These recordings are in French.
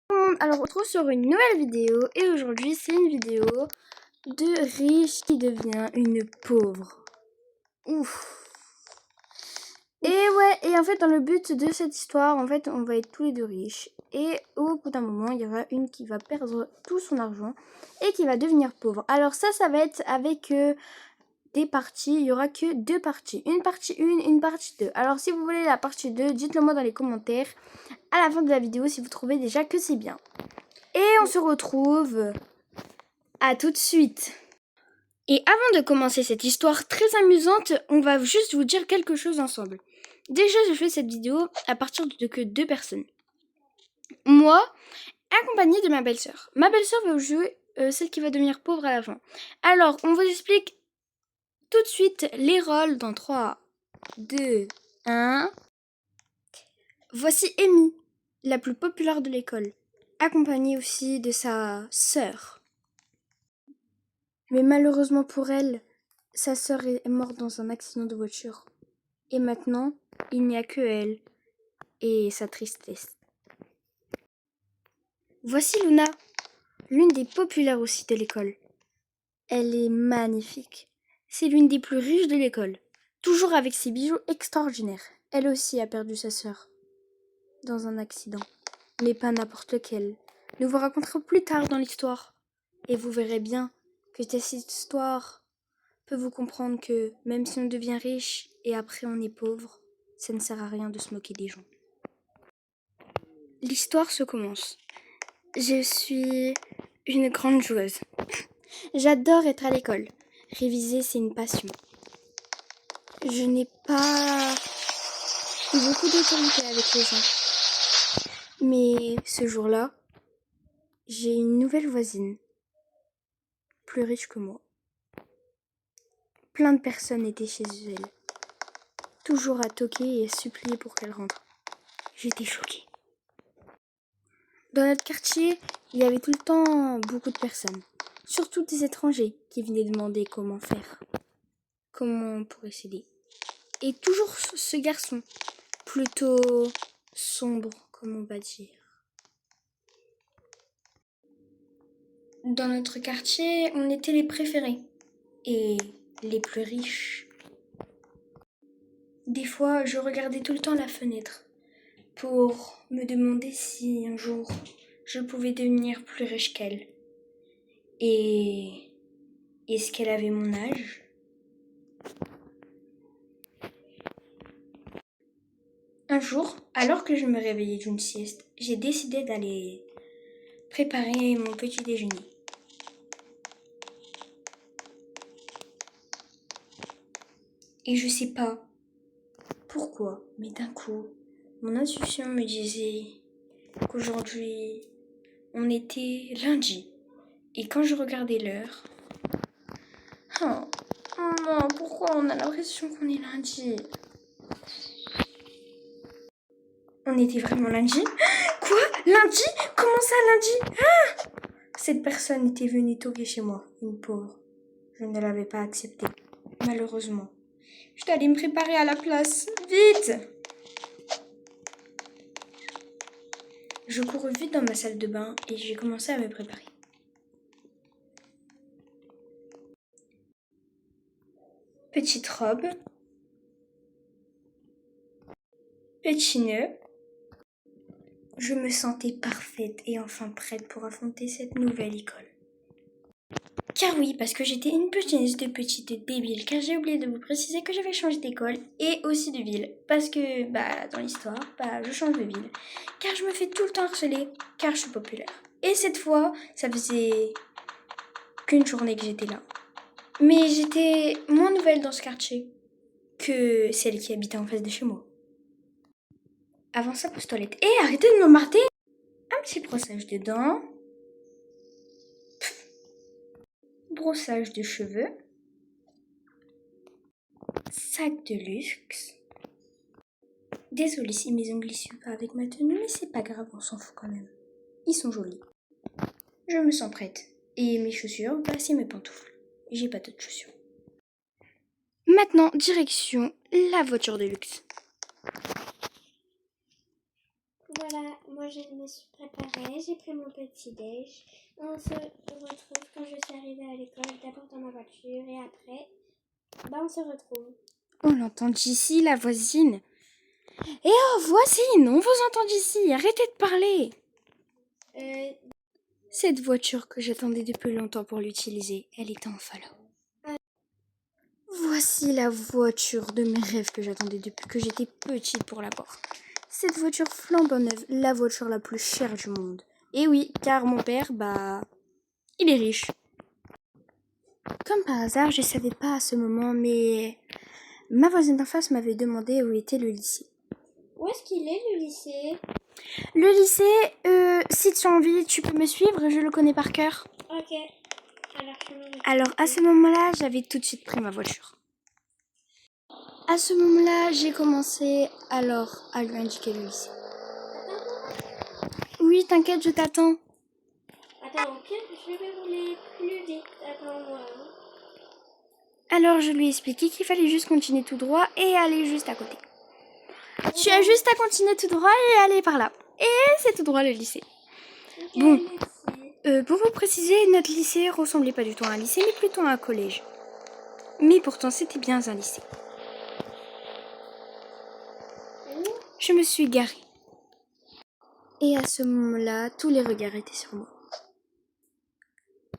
Alors on se retrouve sur une nouvelle vidéo et aujourd'hui c'est une vidéo de riche qui devient une pauvre. Ouf. Et en fait dans le but de cette histoire, en fait on va être tous les deux riches et au bout d'un moment il y aura une qui va perdre tout son argent et qui va devenir pauvre. Alors ça va être avec des parties, il y aura que deux parties, une partie 1, une partie 2. Alors si vous voulez la partie 2, dites-le moi dans les commentaires à la fin de la vidéo si vous trouvez déjà que c'est bien. Et on se retrouve à tout de suite. Et avant de commencer cette histoire très amusante, on va juste vous dire quelque chose ensemble. Déjà, je fais cette vidéo à partir de que deux personnes. Moi, accompagnée de ma belle-sœur. Ma belle-sœur va jouer celle qui va devenir pauvre à la fin. Alors, on vous explique tout de suite les rôles dans 3, 2, 1. Voici Amy, la plus populaire de l'école, accompagnée aussi de sa sœur. Mais malheureusement pour elle, sa sœur est morte dans un accident de voiture. Et maintenant, il n'y a que elle et sa tristesse. Voici Luna, l'une des populaires aussi de l'école. Elle est magnifique. C'est l'une des plus riches de l'école, toujours avec ses bijoux extraordinaires. Elle aussi a perdu sa sœur dans un accident, mais pas n'importe lequel. Nous vous raconterons plus tard dans l'histoire. Et vous verrez bien que cette histoire peut vous comprendre que même si on devient riche et après on est pauvre, ça ne sert à rien de se moquer des gens. L'histoire se commence. Je suis une grande joueuse. J'adore être à l'école. Réviser, c'est une passion. Je n'ai pas eu beaucoup d'autorité avec les gens. Mais ce jour-là, j'ai une nouvelle voisine, plus riche que moi. Plein de personnes étaient chez elle, toujours à toquer et à supplier pour qu'elle rentre. J'étais choquée. Dans notre quartier, il y avait tout le temps beaucoup de personnes, surtout des étrangers qui venaient demander comment faire, comment on pourrait s'aider. Et toujours ce garçon, plutôt sombre, comme on va dire. Dans notre quartier, on était les préférés et les plus riches. Des fois, je regardais tout le temps la fenêtre pour me demander si un jour je pouvais devenir plus riche qu'elle. Et est-ce qu'elle avait mon âge ? Un jour, alors que je me réveillais d'une sieste, j'ai décidé d'aller préparer mon petit déjeuner. Et je sais pas pourquoi, mais d'un coup, mon intuition me disait qu'aujourd'hui, on était lundi. Et quand je regardais l'heure, oh non, pourquoi on a l'impression qu'on est lundi ? On était vraiment lundi ? Quoi ? Lundi ? Comment ça lundi ? Cette personne était venue toquer chez moi, une pauvre. Je ne l'avais pas acceptée, malheureusement. Je dois aller me préparer à la place. Vite ! Je courus vite dans ma salle de bain et j'ai commencé à me préparer. Petite robe. Petit nœud. Je me sentais parfaite et enfin prête pour affronter cette nouvelle école. Car oui, parce que j'étais une petite débile, car j'ai oublié de vous préciser que j'avais changé d'école et aussi de ville. Parce que, dans l'histoire, je change de ville. Car je me fais tout le temps harceler, car je suis populaire. Et cette fois, ça faisait qu'une journée que j'étais là. Mais j'étais moins nouvelle dans ce quartier que celle qui habitait en face de chez moi. Avant ça, pose toilette. Et arrêtez de me marter! Un petit brossage de dents. Brossage de cheveux. Sac de luxe. Désolée si mes ongles ne suivent pas avec ma tenue, mais c'est pas grave, on s'en fout quand même. Ils sont jolis. Je me sens prête. Et mes chaussures, c'est mes pantoufles. J'ai pas d'autres chaussures. Maintenant, direction la voiture de luxe. voilà, moi je me suis préparée, j'ai pris mon petit déj. On se retrouve quand je suis arrivée à l'école, d'abord dans ma voiture et après, on se retrouve. On l'entend d'ici, la voisine. Eh oh, voisine, on vous entend d'ici, arrêtez de parler. Cette voiture que j'attendais depuis longtemps pour l'utiliser, elle est enfin là. Voici la voiture de mes rêves que j'attendais depuis que j'étais petite pour l'avoir. Cette voiture flambant neuve, la voiture la plus chère du monde. Et oui, car mon père, il est riche. Comme par hasard, je savais pas à ce moment, mais ma voisine d'en face m'avait demandé où était le lycée. Où est-ce qu'il est le lycée? Le lycée, si tu as envie, tu peux me suivre, je le connais par cœur. Ok. Alors, à ce moment-là, j'avais tout de suite pris ma voiture. À ce moment-là, j'ai commencé alors à lui indiquer le lycée. Oui, t'inquiète, je t'attends. Attends, ok, je vais rouler plus vite. Attends-moi. Alors, je lui ai expliqué qu'il fallait juste continuer tout droit et aller juste à côté. Tu as juste à continuer tout droit et aller par là. Et c'est tout droit le lycée. Okay, bon, merci. Pour vous préciser, notre lycée ressemblait pas du tout à un lycée, mais plutôt à un collège. Mais pourtant, c'était bien un lycée. Je me suis garée. Et à ce moment-là, tous les regards étaient sur moi.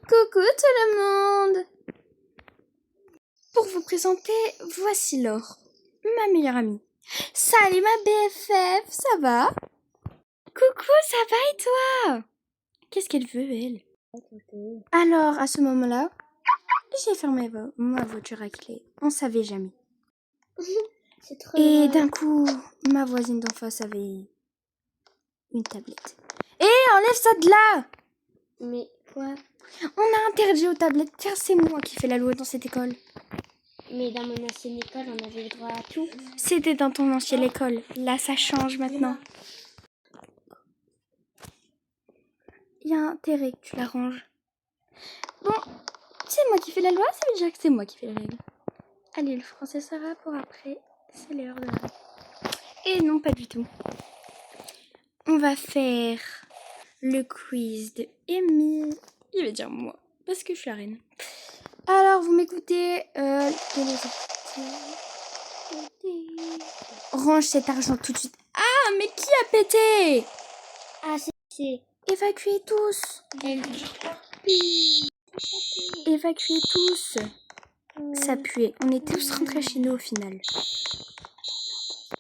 Coucou tout le monde! Pour vous présenter, voici Laure, ma meilleure amie. Salut ma BFF, ça va? Coucou, ça va et toi? Qu'est-ce qu'elle veut, elle? Alors, à ce moment-là, j'ai fermé ma voiture à clé. On savait jamais. C'est trop Et d'un coup, ma voisine d'en face avait une tablette. Hé, enlève ça de là! Mais quoi? On a interdit aux tablettes car c'est moi qui fais la loi dans cette école. Mais dans mon ancienne école, on avait le droit à tout. C'était dans ton ancienne école. Là, ça change maintenant. Il y a intérêt que tu l'arranges. Bon, c'est moi qui fais la loi, ça veut dire que c'est moi qui fais les règles. Allez, le français sera pour après. C'est l'heure de la règle. Et non, pas du tout. On va faire le quiz de Amy. Il va dire moi, parce que je suis la reine. Alors, vous m'écoutez. Range cet argent tout de suite. Ah, mais qui a pété? Ah, c'est... Évacuez tous. Évacuez tous. Ça puait. On est tous rentrés chez nous au final.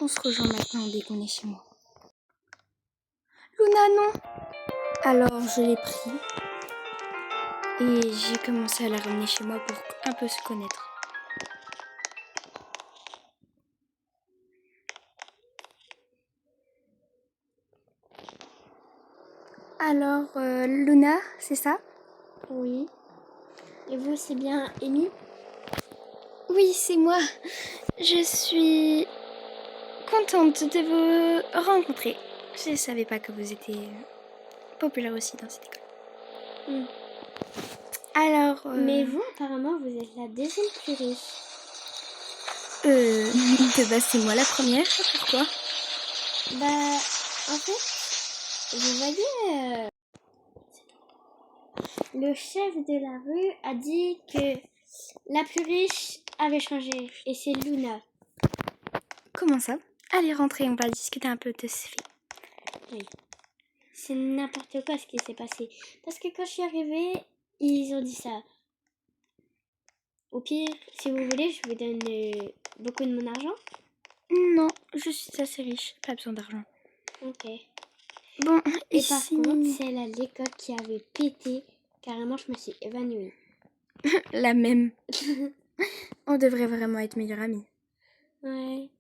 On se rejoint maintenant dès qu'on est chez moi. Luna, non. Alors, je l'ai pris. Et j'ai commencé à la ramener chez moi pour un peu se connaître. Alors, Luna, c'est ça? Oui. Et vous, c'est bien Amy? Oui, c'est moi. Je suis contente de vous rencontrer. Je ne savais pas que vous étiez populaire aussi dans cette école. Alors... Mais vous, apparemment, vous êtes la deuxième plus riche. De base, c'est moi la première. Pourquoi? En fait, vous voyez, le chef de la rue a dit que la plus riche avait changé. Et c'est Luna. Comment ça? Allez, rentrez, on va discuter un peu de ce fait. Oui. C'est n'importe quoi ce qui s'est passé. Parce que quand je suis arrivée, ils ont dit ça. Au pire, si vous voulez, je vous donne beaucoup de mon argent. Non, je suis assez riche, pas besoin d'argent. Ok. Bon, et ici... par contre, c'est elle à l'école qui avait pété. Carrément, je me suis évanouie. La même. On devrait vraiment être meilleures amies. Ouais.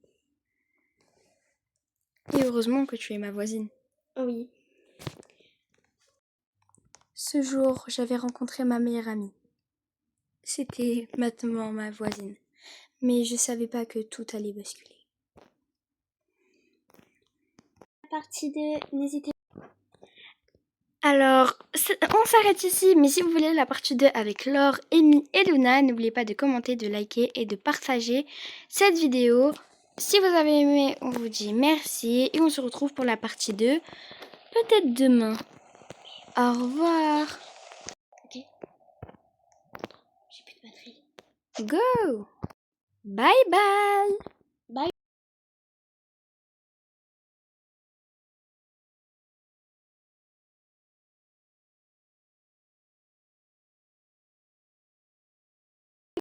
Et heureusement que tu es ma voisine. Oui. Ce jour, j'avais rencontré ma meilleure amie. C'était maintenant ma voisine. Mais je savais pas que tout allait basculer. Partie 2, n'hésitez pas. Alors, on s'arrête ici, mais si vous voulez la partie 2 avec Laure, Amy et Luna, n'oubliez pas de commenter, de liker et de partager cette vidéo. Si vous avez aimé, on vous dit merci et on se retrouve pour la partie 2, peut-être demain. Au revoir. Ok. J'ai plus de batterie. Go. Bye bye.